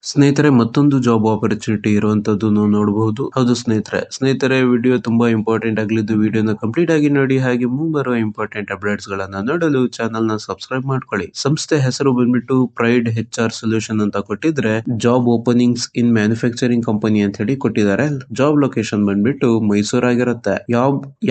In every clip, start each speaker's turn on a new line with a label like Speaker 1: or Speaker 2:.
Speaker 1: ಸ್ನೇಹಿತರೆ ಮತ್ತೊಂದು job opportunity ಇರುವಂತದ್ದು ನಾವು ನೋಡಬಹುದು. ಹೌದು ಸ್ನೇಹಿತರೆ ವಿಡಿಯೋ ತುಂಬಾ ಇಂಪಾರ್ಟೆಂಟ್ ಆಗಲಿದ್ದು ವಿಡಿಯೋನ ಕಂಪ್ಲೀಟ್ ಆಗಿ ನೋಡಿ. ಹಾಗೆ ಮುಂಬರುವ ಇಂಪಾರ್ಟೆಂಟ್ ಅಪ್ಡೇಟ್ಸ್ ಗಳನ್ನ ನೋಡಲು ಚಾನಲ್ ನ ಸಬ್ಸ್ಕ್ರೈಬ್ ಮಾಡ್ಕೊಳ್ಳಿ. ಸಂಸ್ಥೆ ಹೆಸರು ಬಂದ್ಬಿಟ್ಟು ಪ್ರೈಡ್ HR ಸೊಲ್ಯೂಷನ್ ಅಂತ ಕೊಟ್ಟಿದ್ರೆ, job openings in manufacturing company ಅಂತ ಹೇಳಿ ಕೊಟ್ಟಿದ್ದಾರೆ. ಜಾಬ್ ಲೊಕೇಶನ್ ಬಂದ್ಬಿಟ್ಟು ಮೈಸೂರು ಆಗಿರುತ್ತೆ.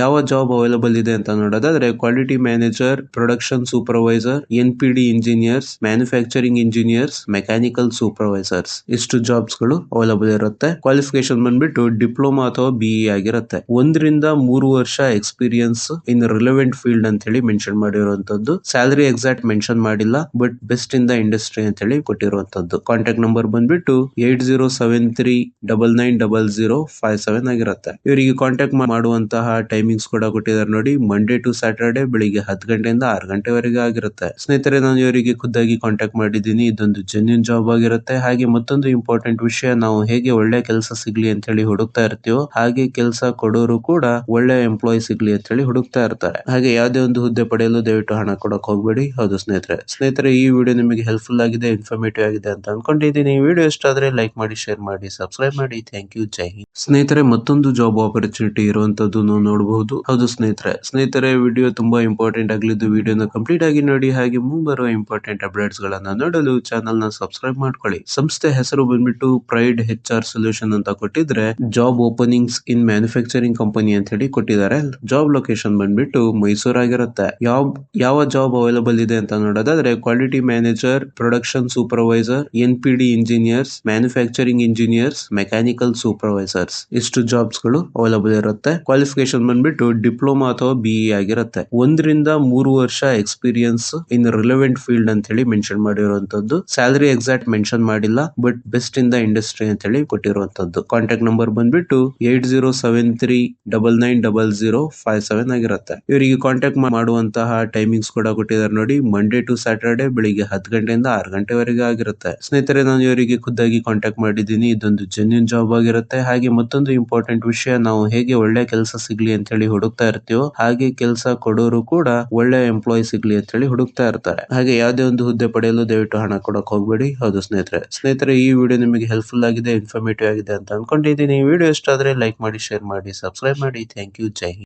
Speaker 1: ಯಾವ ಜಾಬ್ ಅವೈಲಬಲ್ ಇದೆ ಅಂತ ನೋಡೋದಾದ್ರೆ, quality manager, production supervisor, NPD engineers, manufacturing engineers, mechanical supervisor, ಇಷ್ಟು ಜಾಬ್ಸ್ ಗಳು ಅವೈಲಬಲ್ ಇರುತ್ತೆ. ಕ್ವಾಲಿಫಿಕೇಶನ್ ಬಂದ್ಬಿಟ್ಟು ಡಿಪ್ಲೊಮಾ ಅಥವಾ BE ಆಗಿರುತ್ತೆ. 1 ರಿಂದ 3 ವರ್ಷ ಎಕ್ಸ್ಪೀರಿಯನ್ಸ್ ಇನ್ ರಿಲೆವೆಂಟ್ ಫೀಲ್ಡ್ ಅಂತ ಹೇಳಿ ಮೆನ್ಷನ್ ಮಾಡಿರುವಂತದ್ದು. ಸ್ಯಾಲರಿ ಎಕ್ಸಾಕ್ಟ್ ಮೆನ್ಷನ್ ಮಾಡಿಲ್ಲ, but best in the industry ಅಂತ ಹೇಳಿ ಕೊಟ್ಟಿರುವಂತದ್ದು. ಕಾಂಟ್ಯಾಕ್ಟ್ ನಂಬರ್ ಬಂದ್ಬಿಟ್ಟು 8073990057 ಆಗಿರುತ್ತೆ. ಇವರಿಗೆ ಕಾಂಟ್ಯಾಕ್ಟ್ ಮಾಡುವಂತಹ ಟೈಮಿಂಗ್ಸ್ ಕೂಡ ಕೊಟ್ಟಿದ್ದಾರೆ ನೋಡಿ. ಮಂಡೇ ಟು ಸ್ಯಾಟರ್ಡೆ ಬೆಳಿಗ್ಗೆ 10 ಗಂಟೆಯಿಂದ 6 ಗಂಟೆವರೆಗೆ ಆಗಿರುತ್ತೆ. ಸ್ನೇಹಿತರೆ, ನಾನು ಇವರಿಗೆ ಖುದ್ದಾಗಿ ಕಾಂಟ್ಯಾಕ್ಟ್ ಮಾಡಿದ್ದೀನಿ. ಇದೊಂದು ಜೆನ್ಯೂನ್ ಜಾಬ್ ಆಗಿರುತ್ತೆ. ಹಾಗೆ ಮತ್ತೊಂದು ಇಂಪಾರ್ಟೆಂಟ್ ವಿಷಯ, ನಾವು ಹೇಗೆ ಒಳ್ಳೆ ಕೆಲಸ ಸಿಗ್ಲಿ ಅಂತ ಹೇಳಿ ಹುಡುಕ್ತಾ ಇರ್ತೀವೋ, ಹಾಗೆ ಕೆಲಸ ಕೊಡೋರು ಕೂಡ ಒಳ್ಳೆ ಎಂಪ್ಲಾಯ್ ಸಿಗ್ಲಿ ಅಂತ ಹೇಳಿ ಹುಡುಕ್ತಾ ಇರ್ತಾರೆ. ಹಾಗೆ ಯಾವುದೇ ಒಂದು ಹುದ್ದೆ ಪಡೆಯಲು ದಯವಿಟ್ಟು ಹಣ ಕೊಡಕ್ ಹೋಗ್ಬೇಡಿ. ಹೌದು ಸ್ನೇಹಿತರೆ ಈ ವಿಡಿಯೋ ನಿಮಗೆ ಹೆಲ್ಪ್ಫುಲ್ ಆಗಿದೆ, ಇನ್ಫಾರ್ಮೇಟಿವ್ ಆಗಿದೆ ಅಂತ ಅನ್ಕೊಂಡಿದ್ದೀನಿ. ಈ ವಿಡಿಯೋ ಇಷ್ಟ ಆದ್ರೆ ಲೈಕ್ ಮಾಡಿ, ಶೇರ್ ಮಾಡಿ, ಸಬ್ಸ್ಕ್ರೈಬ್ ಮಾಡಿ. Thank you. ಜೈ ಹಿಂದ್. ಸ್ನೇಹಿತರೆ ಮತ್ತೊಂದು ಜಾಬ್ ಆಪರ್ಚುನಿಟಿ ಇರುವಂತದ್ದು ನಾವು ನೋಡಬಹುದು. ಹೌದು ಸ್ನೇಹಿತರೆ ವಿಡಿಯೋ ತುಂಬಾ ಇಂಪಾರ್ಟೆಂಟ್ ಆಗಲಿದ್ದು ವಿಡಿಯೋನ ಕಂಪ್ಲೀಟ್ ಆಗಿ ನೋಡಿ. ಹಾಗೆ ಮುಂಬರುವ ಇಂಪಾರ್ಟೆಂಟ್ ಅಪ್ಡೇಟ್ಸ್ ಗಳನ್ನ ನೋಡಲು ಚಾನಲ್ ನ ಸಬ್ಸ್ಕ್ರೈಬ್ ಮಾಡ್ಕೊಳ್ಳಿ. ಸಂಸ್ಥೆ ಹೆಸರು ಬಂದ್ಬಿಟ್ಟು ಪ್ರೈಡ್ HR ಸೊಲ್ಯೂಷನ್ ಅಂತ ಕೊಟ್ಟಿದ್ರೆ, job openings in manufacturing company ಅಂತ ಹೇಳಿ ಕೊಟ್ಟಿದ್ದಾರೆ. ಜಾಬ್ ಲೊಕೇಶನ್ ಬಂದ್ಬಿಟ್ಟು ಮೈಸೂರು ಆಗಿರುತ್ತೆ. ಯಾವ ಜಾಬ್ ಅವೈಲಬಲ್ ಇದೆ ಅಂತ ನೋಡೋದಾದ್ರೆ, quality manager, production supervisor, NPD engineers, manufacturing engineers, mechanical supervisors, ಇಷ್ಟು ಜಾಬ್ಸ್ ಗಳು ಅವೈಲಬಲ್ ಇರುತ್ತೆ. ಕ್ವಾಲಿಫಿಕೇಶನ್ ಬಂದ್ಬಿಟ್ಟು ಡಿಪ್ಲೊಮಾ ಅಥವಾ BE ಆಗಿರುತ್ತೆ. 1 ರಿಂದ 3 ವರ್ಷ ಎಕ್ಸ್ಪೀರಿಯನ್ಸ್ ಇನ್ ರಿಲೆವೆಂಟ್ ಫೀಲ್ಡ್ ಅಂತ ಹೇಳಿ ಮೆನ್ಷನ್ ಮಾಡಿರುವಂತದ್ದು. ಸ್ಯಾಲರಿ ಎಕ್ಸಾಕ್ಟ್ ಮೆನ್ಷನ್ ಮಾಡಿಲ್ಲ, but best in the industry ಅಂತ ಹೇಳಿ ಕೊಟ್ಟಿರುವಂತದ್ದು. ಕಾಂಟ್ಯಾಕ್ಟ್ ನಂಬರ್ ಬಂದ್ಬಿಟ್ಟು 8073990057 ಆಗಿರುತ್ತೆ. ಇವರಿಗೆ ಕಾಂಟ್ಯಾಕ್ಟ್ ಮಾಡುವಂತಹ ಟೈಮಿಂಗ್ಸ್ ಕೂಡ ಕೊಟ್ಟಿದ್ದಾರೆ ನೋಡಿ. ಮಂಡೇ ಟು ಸ್ಯಾಟರ್ಡೆ ಬೆಳಿಗ್ಗೆ 10 ಗಂಟೆಯಿಂದ 6 ಗಂಟೆವರೆಗೆ ಆಗಿರುತ್ತೆ. ಸ್ನೇಹಿತರೆ, ನಾನು ಇವರಿಗೆ ಖುದ್ದಾಗಿ ಕಾಂಟ್ಯಾಕ್ಟ್ ಮಾಡಿದ್ದೀನಿ. ಇದೊಂದು ಜೆನ್ಯೂನ್ ಜಾಬ್ ಆಗಿರುತ್ತೆ. ಹಾಗೆ ಮತ್ತೊಂದು ಇಂಪಾರ್ಟೆಂಟ್ ವಿಷಯ, ನಾವು ಹೇಗೆ ಒಳ್ಳೆ ಕೆಲಸ ಸಿಗ್ಲಿ ಅಂತ ಹೇಳಿ ಹುಡುಕ್ತಾ ಇರ್ತೀವೋ, ಹಾಗೆ ಕೆಲಸ ಕೊಡೋರು ಕೂಡ ಒಳ್ಳೆ ಎಂಪ್ಲಾಯ್ ಸಿಗ್ಲಿ ಅಂತ ಹೇಳಿ ಹುಡುಕ್ತಾ ಇರ್ತಾರೆ. ಹಾಗೆ ಯಾವುದೇ ಒಂದು ಹುದ್ದೆ ಪಡೆಯಲು ದಯವಿಟ್ಟು ಹಣ ಕೊಡಕ್ ಹೋಗ್ಬೇಡಿ. ಹೌದು ಸ್ನೇಹಿತರೆ ಈ ವಿಡಿಯೋ ನಿಮಗೆ ಹೆಲ್ಪ್ಫುಲ್ ಆಗಿದೆ, ಇನ್ಫಾರ್ಮೇಟಿವ್ ಆಗಿದೆ ಅಂತ ಅನ್ಕೊಂಡಿದ್ದೀನಿ. ಈ ವಿಡಿಯೋ ಇಷ್ಟ ಆದ್ರೆ ಲೈಕ್ ಮಾಡಿ, ಶೇರ್ ಮಾಡಿ, ಸಬ್ಸ್ಕ್ರೈಬ್ ಮಾಡಿ. Thank you. ಜೈ ಹಿಂದ್.